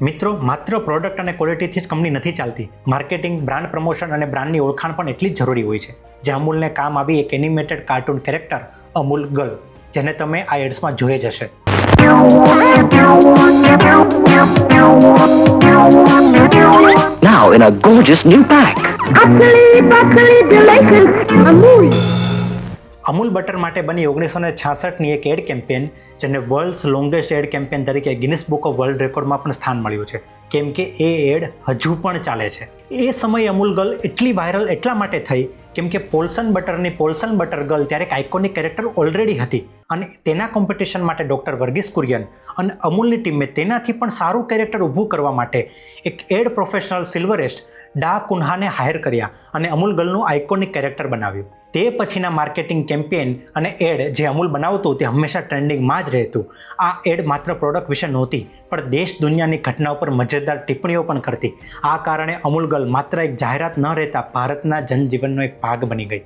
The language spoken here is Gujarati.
મિત્રો, માત્ર પ્રોડક્ટ અને ક્વોલિટીથી જ કંપની નથી ચાલતી. માર્કેટિંગ, બ્રાન્ડ પ્રમોશન અને બ્રાન્ડની ઓળખાણ પણ એટલી જ જરૂરી હોય છે. જે અમૂલને કામ આવી એક animated cartoon character Amul girl, જેને તમે આ એડ્સમાં જોઈ જ હશે. Now in a gorgeous new pack. Utterly delicious. Amul. Amul butter માટે બની 1966ની એક એડ કેમ્પેન, જેને વર્લ્ડ્સ લોંગેસ્ટ એડ કેમ્પેન તરીકે ગિનિસ બુક ઓફ વર્લ્ડ રેકોર્ડમાં પણ સ્થાન મળ્યું છે, કેમ કે એ એડ હજુ પણ ચાલે છે. એ સમયે અમૂલ ગર્લ એટલી વાયરલ એટલા માટે થઈ કેમ કે પોલ્સન બટર ગર્લ ત્યારે એક આઇકોનિક કેરેક્ટર ઓલરેડી હતી અને તેના કોમ્પિટિશન માટે ડૉક્ટર વર્ગીસ કુરિયન અને અમૂલની ટીમે તેનાથી પણ સારું કેરેક્ટર ઊભું કરવા માટે એક એડ પ્રોફેશનલ સિલ્વરેસ્ટ ડા કુન્હાને હાયર કર્યા અને અમૂલ ગર્લનું આઇકોનિક કેરેક્ટર બનાવ્યું. તે પછીના માર્કેટિંગ કેમ્પેન અને એડ જે અમૂલ બનાવતું તે હંમેશા ટ્રેન્ડિંગમાં જ રહેતું. આ એડ માત્ર પ્રોડક્ટ વિશે નહોતી, પણ દેશ દુનિયાની ઘટનાઓ પર મજેદાર ટિપ્પણીઓ પણ કરતી. આ કારણે અમૂલ ગર્લ માત્ર એક જાહેરાત ન રહેતા ભારતના જનજીવનનો એક ભાગ બની ગઈ.